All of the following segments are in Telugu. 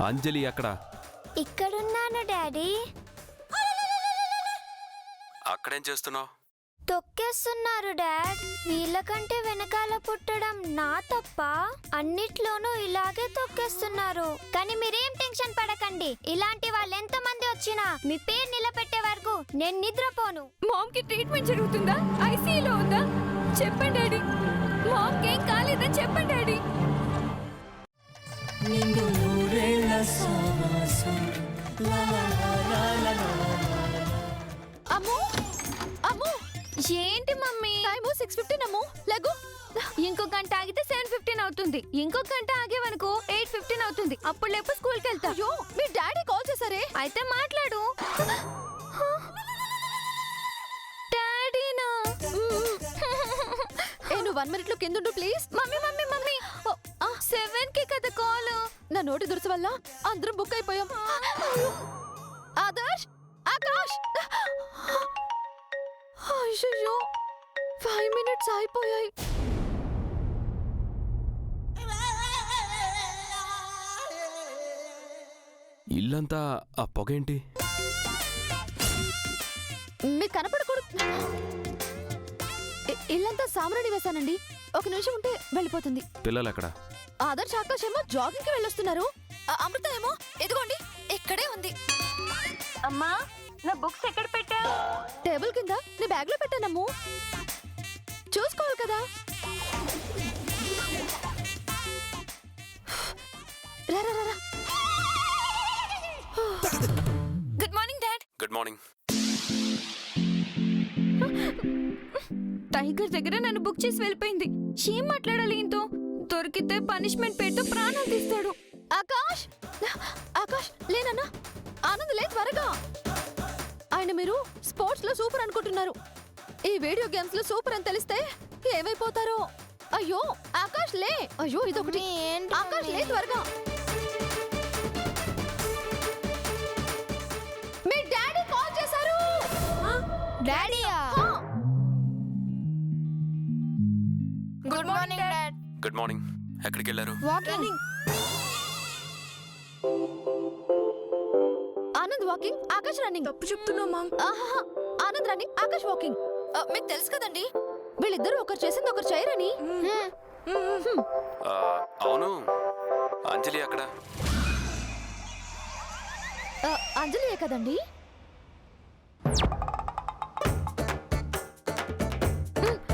అంజలి ఎక్కడ? ఇక్కడున్నాను డాడీ. అక్కడేం చేస్తున్నావు? తొక్కేస్తున్నారు డాడ్. వీళ్ళకంటే వెనకాల పుట్టడం నా తప్ప? అన్నిట్లోనూ ఇలాగే తొక్కేస్తున్నారు. కానీ మీరేం టెన్షన్ పడకండి. ఇలాంటి వాళ్ళు ఎంతమంది వచ్చినా మీ పేరు నిలబెట్టే వరకు నేను నిద్రపోను. మామ్ కి ట్రీట్మెంట్ జరుగుతుందా? ఐసీయూలో ఉందా? చెప్పండి డాడీ. మామ్ కి ఏం కాలేదని చెప్పండి డాడీ. అమ్మో అమ్మో, ఏంటి మమ్మీ? టైము 6:15 అమ్మో. లెగు. ఇంకో గంట ఆగితే 7:15 అవుతుంది. ఇంకో గంట ఆగేవనుకో 8:15 అవుతుంది. అప్పుడు లేపు స్కూల్కి వెళ్తా. అయ్యో, మీ డాడీ కాల్ చేశారే. అయితే మాట్లాడు. డాడీనా? నువ్వు 1 minute లో కిందుండు ప్లీజ్. మమ్మీ మమ్మీ మమ్మీ, 7కి కదా కాల్. నా నోటి దురుసు వల్ల అందరం బుక్ అయిపోయాం. ఆదర్శ్, ఆకాష్. అయ్యో, 5 minutes అయిపోయాయి. ఇల్లంతా ఆ పొగేంటి? మీకు కనపడకూడదు. ఇల్లంతా సామ్రాణి వేశానండి. 1 నిమిషం ఉంటే వెళ్ళిపోతుంది. పిల్లలు ఎక్కడ? ఆదర్శ్, ఆకాష్ ఏమో జాగింగ్ కి వెళ్ళొస్తున్నారు. అమృత ఏమో ఎదుగోండి ఇక్కడే ఉంది. అమ్మా, నా బుక్స్ ఎక్కడ పెట్టావు? టేబుల్ కింద నీ బ్యాగ్ లో పెట్టానమ్ము. చూసుకోవాలి కదా. రా. Good morning dad. Good morning. Tiger దగ్గర నన్ను బుక్ చేసి వెళ్ళిపోయింది. ఏం మాట్లాడాలి ఇంతో? దొరికితే పనిష్మెంట్ పేరుతో ప్రాణం తీస్తాడు. ఆకాష్, ఆకాష్ లేనన్నా. ఆనంద్ లే, త్వరగా. ఆయన మీరు స్పోర్ట్స్ లో సూపర్ అనుకుంటున్నారు. ఈ వీడియో గేమ్స్ లో సూపర్ అని తెలిస్తే ఏమైపోతారో. అయ్యో ఆకాష్ లే. అయ్యో ఇదొకటి. ఆకాష్ లే, త్వరగా. మీ డాడీ కాల్ చేశారు. డాడీయా? Good morning dad. Good morning. ఎక్కడికి వెళ్ళారు? Walking. Anand walking, Akash running. తప్పు చెప్తున్నావు mom. Anand running, Akash walking. మీకు తెలుసు కదండి, వీళ్ళిద్దరూ ఒకరు చేసింది ఒకరు చేయరని. అవును, అంజలి అక్కడ? అంజలియే కదండి.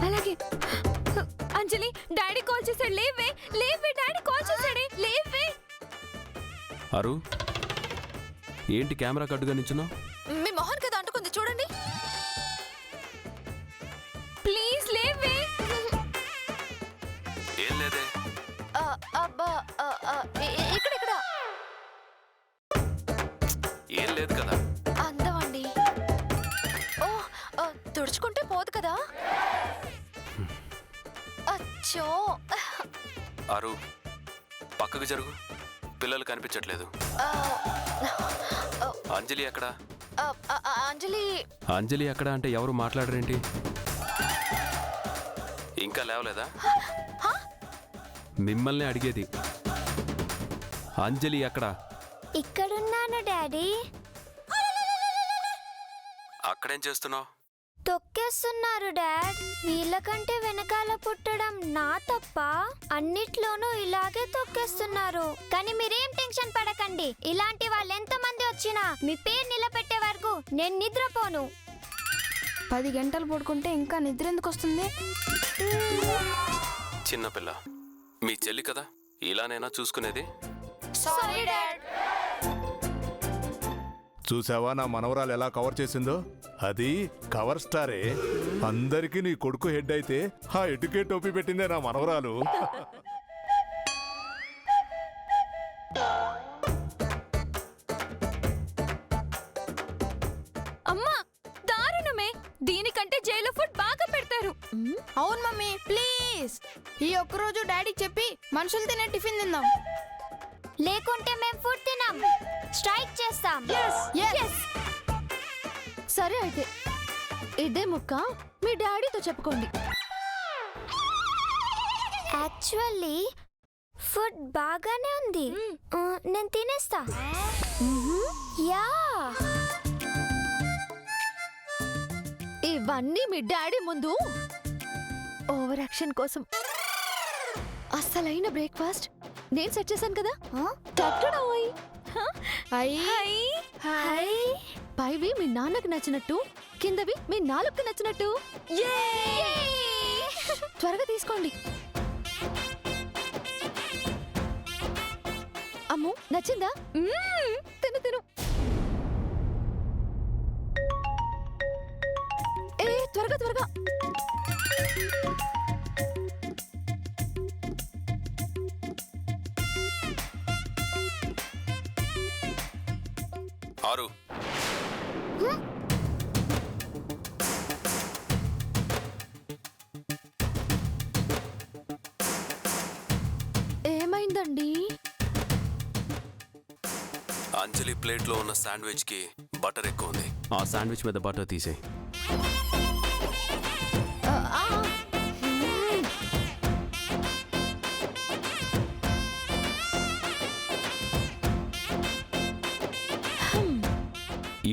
అలాగే. అంజలి, డాడీ కాల్ చేశాడు. లేవే లేవే, డాడీ కాల్ చేశాడే. లేవే. అరు, ఏంటి కెమెరా కట్టుగా నించున్నావు? మీ మొహన్ కదా అంటుకుంది, చూడండి. ప్లీజ్ లేవే. ఏం లేదే. అబ్బా, ఇక్కడ ఏం లేదు కదా. అందమండి. ఓ, తుడుచుకుంటే పోదు కదా. అచ్చో. అరు, పక్కకు జరుగు. పిల్లలు కనిపించట్లేదు. అంజలి ఎక్కడ? అంజలి ఎక్కడ అంటే ఎవరు మాట్లాడరేంటి? ఇంకా లేవలేదా? మిమ్మల్ని అడిగేది. అంజలి ఎక్కడ? ఇక్కడున్నాను డాడీ. అక్కడేం చేస్తున్నావు? తొక్కేస్తున్నారు డాడ్. వీళ్ళకంటే వెనకాల పుట్టడం నా తప్ప? అన్నిట్లోనూ ఇలాగే తొక్కేస్తున్నారు. కానీ మీరేం టెన్షన్ పడకండి. ఇలాంటి వాళ్ళు ఎంతమంది వచ్చినా మీ పేరు నిలబెట్టే వరకు నేను నిద్రపోను. 10 గంటలు పడుకుంటే ఇంకా నిద్ర ఎందుకు వస్తుంది? చిన్నపిల్ల, మీ చెల్లి కదా, ఇలానైనా చూసుకునేది. Sorry dad. చూసావా నా మనవరాలు ఎలా కవర్ చేసిందో? అది కవర్ స్టారే. అందరికీ నీ కొడుకు హెడ్ అయితే ఆ ఎటుకే టోపీ పెట్టిందే నా మనవరాలు. అమ్మా, దారుణమే. దీనికంటే జైలు ఫుడ్ బాగా పెడతారు. అవును మమ్మీ, ప్లీజ్ ఈ ఒక్కరోజు డాడీకి చెప్పి మనుషులు తినే టిఫిన్ తిందాం. లేకుంటే మేము ఫుడ్ తినాం. స్ట్రైక్ చేస్తాం. సరే అయితే ఇదే ముక్క మీ డాడీతో చెప్పుకోండి. యాక్చువల్లీ ఫుడ్ బాగానే ఉంది. నేను తినేస్తా. యా, ఇవన్నీ మీ డాడీ ముందు ఓవర్ యాక్షన్ కోసం. అస్సలైన బ్రేక్ఫాస్ట్ నేను సెట్ చేశాను కదా. టట్టడాయ్. హాయ్. పైవి మీ నాన్నకు నచ్చినట్టు, కిందవి మీ నాలుగుకి నచ్చినట్టు. త్వరగా తీసుకోండి. అమ్ము, నచ్చిందా? తిను తిను. ఏ త్వరగా త్వరగా. ఆరు. ఏమైందండి? అంజలి ప్లేట్లో ఉన్న శాండ్విచ్ కి బటర్ ఎక్కువ ఉంది. ఆ శాండ్విచ్ మీద బటర్ తీసేయి.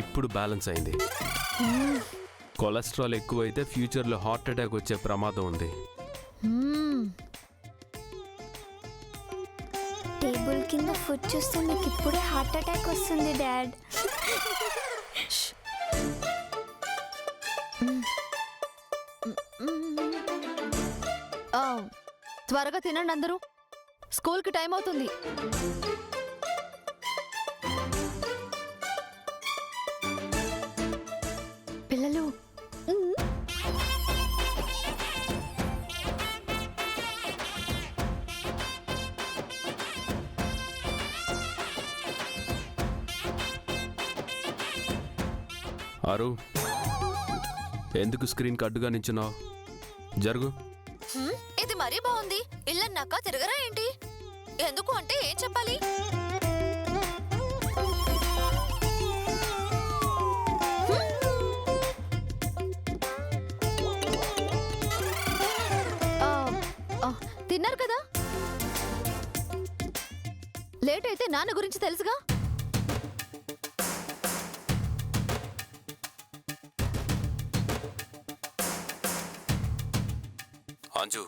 ఇప్పుడు బ్యాలెన్స్ అయింది. కొలెస్ట్రాల్ ఎక్కువైతే ఫ్యూచర్లో హార్ట్ అటాక్ వచ్చే ప్రమాదం ఉంది. టేబుల్ కింద ఫుడ్ చూస్తే మీకు ఇప్పుడే హార్ట్ అటాక్ వస్తుంది డాడ్. త్వరగా తినండి అందరూ, స్కూల్కి టైం అవుతుంది. పిల్లలు, ఆరు, ఎందుకు స్క్రీన్ అడ్డుగా నించున్నావు? జరుగు. ఇది మరీ బాగుంది. ఇల్లన్నాక తిరగరా ఏంటి? ఎందుకు అంటే ఏం చెప్పాలి? తిన్నారు కదా. లేట్ అయితే నాన్న గురించి తెలుసుగా. అంజు,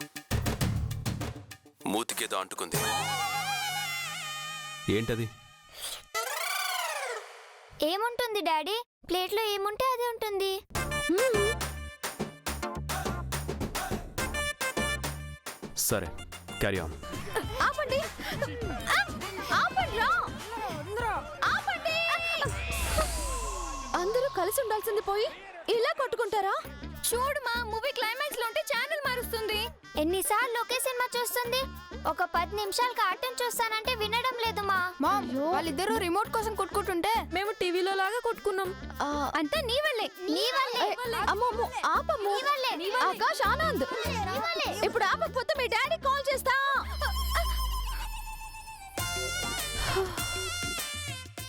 మూతికేదో అంటుకుంది. ఏంటది? ఏముంటుంది డాడీ? ప్లేట్లో ఏముంటే అదే ఉంటుంది. సరే, క్యారీ ఆన్. ఆపండి, ఆపండ్రా. ఆపండి. అందరూ కలిసి ఉండాల్సింది పోయి ఇలా కొట్టుకుంటారా? చూడు మా మూవీ క్లైమాక్స్ లో ఉంటే ఛానల్ మారుస్తుంది. ఎన్నిసార్లు ఒకే సినిమా చూస్తుంది? ఒక 10 నిమిషాలు కార్టూన్ చూస్తానంటే వినడం లేదు మా. మామ్, వాళ్ళిద్దరూ రిమోట్ కోసం కొట్టుకుంటుంటే మేము టీవీలో లాగా కొట్టుకున్నాం. అంతా నీ వల్లే. నీ వల్లే. అమ్మమ్మ, ఆపమ్ము. ఆకాష్, ఆనంద్, ఇప్పుడు ఆపకపోతే మీ డాడీ కాల్ చేస్తా.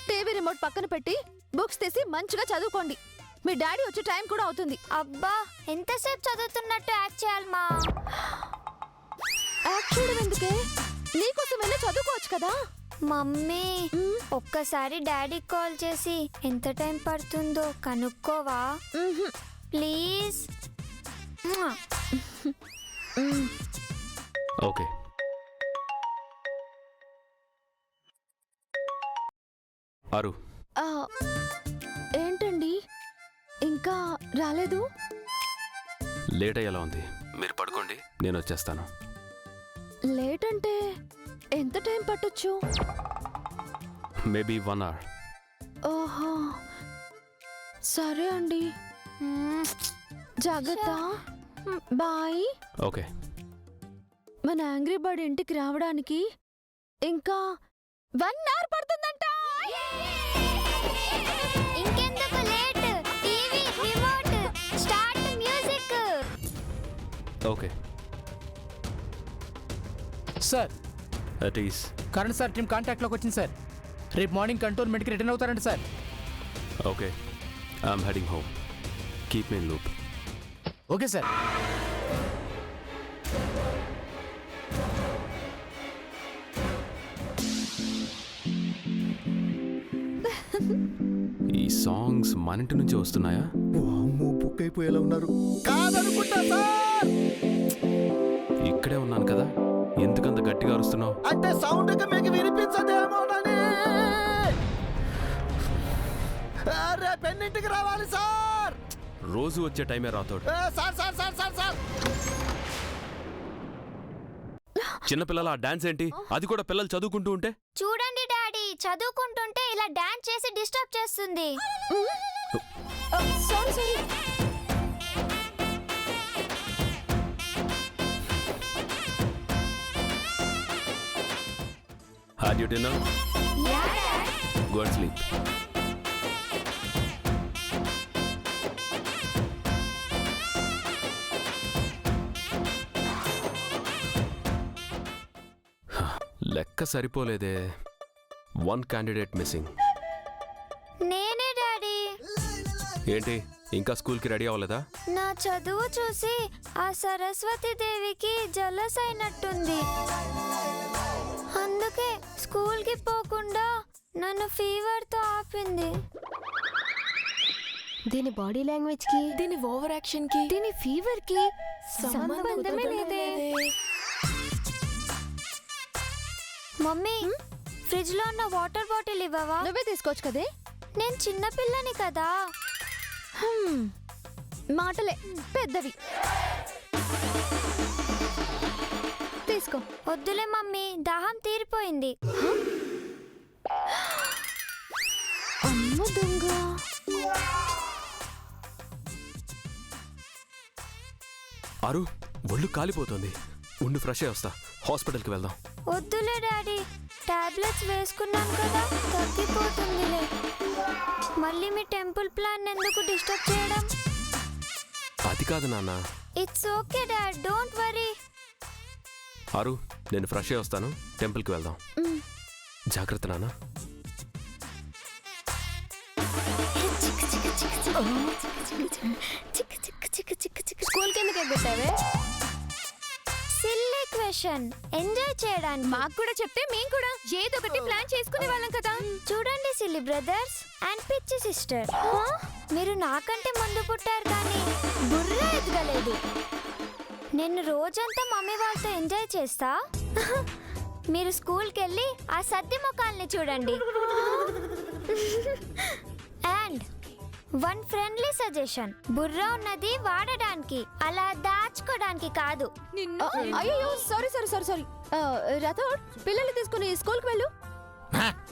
టీవీ రిమోట్ పక్కన పెట్టి బుక్స్ తీసి మంచిగా చదువుకోండి. మీ డాడీ వచ్చే టైం కూడా అవుతుంది. అబ్బా, ఎంతసేపు చదువుతున్నట్టు యాక్ట్ చేయాలి మా. యాక్ట్ చేయడం ఎందుకే? నీకోసమైనా చదువుకోవచ్చు కదా. మమ్మీ, ఒక్కసారి డాడీ కాల్ చేసి ఎంత టైం పడుతుందో కనుక్కోవా ప్లీజ్? ఓకే. ఆరు, ఏంటండి ఇంకా రాలేదు? లేట్ అయ్యేలా ఉంది. మీరు పడుకోండి, నేను వచ్చేస్తాను. లేట్ అంటే ఎంత టైం పట్టొచ్చు? Maybe 1 hour. ఓహో, సరే అండి. జాగ్రత్త. బాయ్. ఓకే. మన యాంగ్రీ బర్డ్ ఇంటికి రావడానికి ఇంకా 1 hour పడుతుందంట. ఇంకెందుకు late? TV remote start music. Okay sir. At ease. Current sir team కాంటాక్ట్లోకి వచ్చింది సార్. రేపు మార్నింగ్ కంటోన్మెంట్కి రిటర్న్ అవుతారంట sir. Okay, I'm heading home. Keep me in loop. Okay sir. ఈ సాంగ్స్ మన ఇంటి నుంచి వస్తున్నాయా? వామ్మో, బుక్ అయిపోయేలా ఉన్నారు. కాదనుకుంటా సార్. ఇక్కడే ఉన్నాను కదా, ఎందుకంత గట్టిగా అరుస్తున్నావు? అంటే సౌండ్ మీకు వినిపించదేమోనని. రేపు ఎన్నింటికి రావాలి సార్? రోజు వచ్చే టైమే Rathod. Sir sir sir sir sir చిన్నపిల్లల ఆ డాన్స్ ఏంటి? అది కూడా పిల్లలు చదువుకుంటూ ఉంటే. చూడండి డాడీ, చదువుకుంటుంటే ఇలా డాన్స్ చేసి డిస్టర్బ్ చేస్తుంది. Sorry sorry. Had you dinner? Go and sleep. లెక్క సరిపోలేదే. 1 candidate మిస్సింగ్. నేనే డాడీ. ఏంటి ఇంకా స్కూల్కి రెడీ అవ్వలేదా? నా చదువు చూసి ఆ సరస్వతి దేవికి జలస్ అయినట్టుంది. అందుకే స్కూల్కి పోకుండా నన్ను ఫీవర్తో ఆపింది. దీని బాడీ లాంగ్వేజ్ కి, దీని ఓవర్ యాక్షన్ కి, దీని ఫీవర్ కి సంబంధమే లేదే. మమ్మీ, ఫ్రిడ్జ్ లో ఉన్న వాటర్ బాటిల్ ఇవ్వవా? నువ్వే తీసుకోవచ్చు కదే. నేను చిన్న పిల్లని కదా. మాటలే పెద్దవి. తీసుకో. వద్దులే మమ్మీ, దాహం తీరిపోయింది. అమ్మ దొంగ. అరు, ఒళ్ళు కాలిపోతుంది. ఉండి ఫ్రెష్ అయ్యి వస్తా. హాస్పిటల్కి వెళ్దాం. వద్దులే డాడీ, టాబ్లెట్స్ వేసుకున్నాను కదా, తగ్గిపోతుందిలే. మళ్ళీ మీ టెంపుల్ ప్లాన్ ఎందుకు డిస్టర్బ్ చేయడం? అది కాదు నాన్న. It's okay dad, don't worry. అరు, నేను ఫ్రెష్ అయ్యి వస్తాను. టెంపుల్కి వెళ్దాం. జాగ్రత్త నాన్న. స్కూల్ కిందకి ఎగ్గొట్టావే. సిల్లీ క్వశ్చన్, ఎంజాయ్ చేయడానికి. మాకు కూడా చెప్తే మేము కూడా ఏదో ఒకటి ప్లాన్ చేసుకునే వాళ్ళం కదా. చూడండి సిల్లీ బ్రదర్స్ అండ్ పిచ్చి సిస్టర్, మీరు నాకంటే ముందు పుట్టారు కానీ బుర్ర ఎదగలేదు. నేను రోజంతా మమ్మీ వాళ్ళతో ఎంజాయ్ చేస్తా. మీరు స్కూల్కి వెళ్ళి ఆ సద్ది ముఖాల్ని చూడండి. అండ్ 1 ఫ్రెండ్లీ సజెషన్, బుర్ర ఉన్నది వాడడానికి, అలా దాచుకోవడానికి కాదు. అయ్యో sorry sorry sorry sorry. Rathod, పిల్లల్ని తీసుకుని స్కూల్కి వెళ్ళు.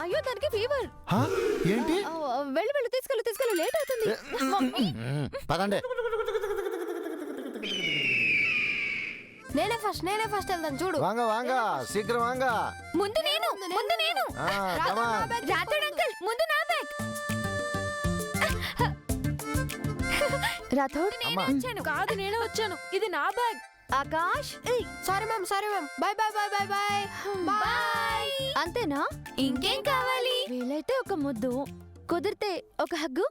అయ్యో దానికి ఫీవర్. ఏంటి? వెళ్ళు వెళ్ళు, తీసుకెళ్ళు, లేట్ అవుతుంది. పదండి. నేనే ఫస్ట్ వెళ్తాను చూడు. వాంగ వాంగ, శీఘ్రం వాంగ. ముందు నేను. come on. రాథోడ్ అంకుల్, ముందు నా బ్యాగ్. రాథోడ్, అమ్మా. కాదు నేనే వచ్చాను. ఇది నా bag. Akash, sorry ma'am. Bye. అంతేనా? ఇంకేం కావాలి? వీలైతే ఒక ముద్దు, కుదిరితే ఒక hug.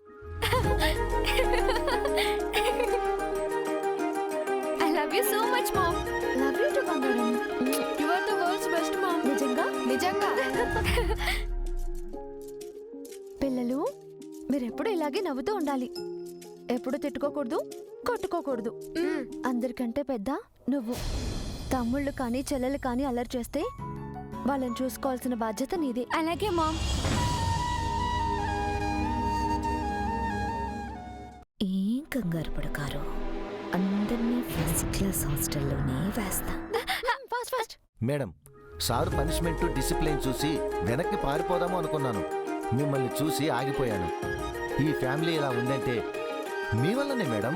I love you so much mom. Love you too బంగారం. You are the world's best mom. నిజంగా. పిల్లలు, మీరెప్పుడు ఇలాగే నవ్వుతూ ఉండాలి. ఎప్పుడు తిట్టుకోకూడదు, కొట్టుకోకూడదు. అందరికంటే పెద్ద నువ్వు. తమ్ముళ్ళు కానీ చెల్లెలు కానీ అల్లరి చేస్తే వాళ్ళని చూసుకోవాల్సిన బాధ్యత నీదే. అలాగే మామ్. ఏం కంగారు పడకారు, అందరినీ ఫస్ట్ క్లాస్ హాస్టల్లోనే వేస్తా. Fast. Madam, sir punishment discipline చూసి వెనక్కి పారిపోదాము అనుకున్నాను. మిమ్మల్ని చూసి ఆగిపోయాను. ఈ ఫ్యామిలీ ఇలా ఉందంటే మీ వల్లనే మేడం.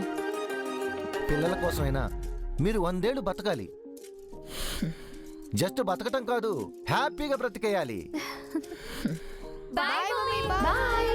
పిల్లల కోసమైనా మీరు 100 ఏళ్ళు బతకాలి. జస్ట్ బతకటం కాదు, హ్యాపీగా బ్రతికేయాలి. Bye mummy. బాయ్.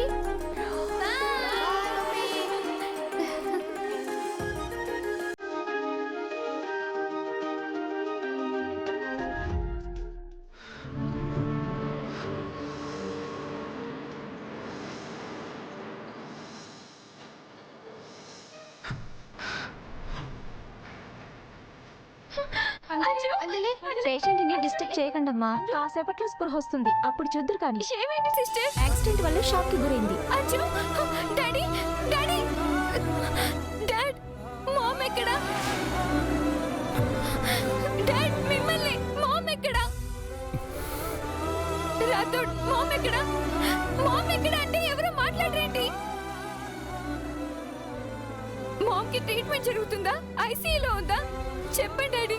పేషెంట్ ని డిస్టర్బ్ చేయకండమ్మా, కాసేపట్లో స్పృహ వస్తుంది, అప్పుడు చూద్దరు కానీ. ఏమైంది సిస్టర్? యాక్సిడెంట్ వల్ల షాక్ కి గురైంది. అచ్చో! డాడీ డాడీ డాడ్, మామ్ ఎక్కడ? డాడ్, మిమ్మల్ని. మామ్ ఎక్కడ? రాథోడ్, మామ్ ఎక్కడ? మామ్ ఎక్కడ అంటే ఎవరు మాట్లాడరేంటి? మామ్ కి ట్రీట్మెంట్ జరుగుతుందా? ఐసీయూలో ఉందా? చెప్పండి డాడీ.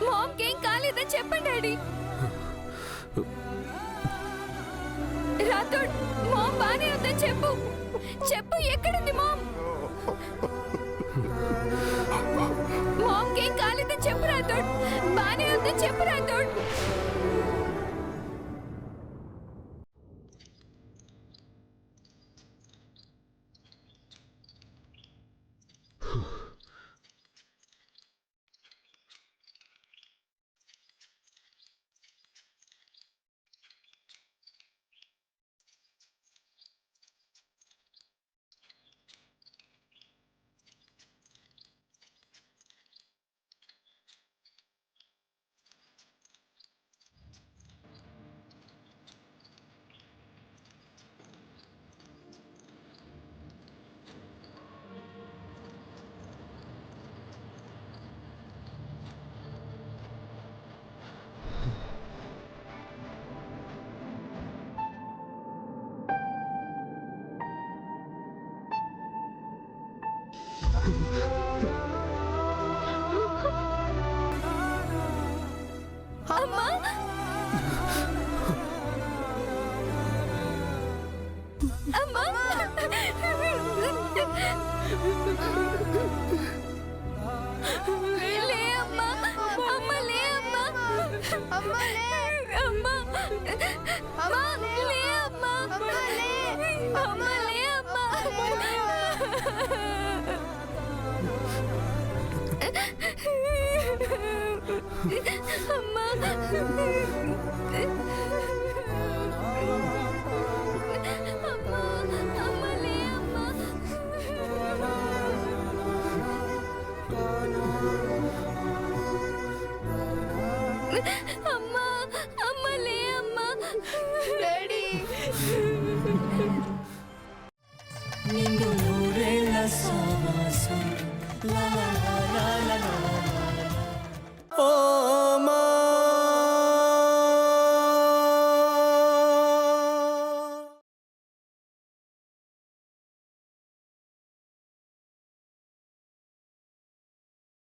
మామ్ కి ఏం కాలేదని చెప్పండి డాడీ. రాథోడ్, మామ్ బానే ఉందని చెప్పు. చెప్పు, ఎక్కడుంది మామ్? మామ్ కి ఏం కాలేదని చెప్పు రాథోడ్. బానే ఉందని చెప్పు రాథోడ్. అమ్మా! అమ్మా! లే అమ్మా! అమ్మా, లే అమ్మా! అమ్మా, లే! అమ్మా! అమ్మా, లే అమ్మా! అమ్మా, లే! అమ్మా, లే అమ్మా! అమ్మా! అమ్మా, లే అమ్మా!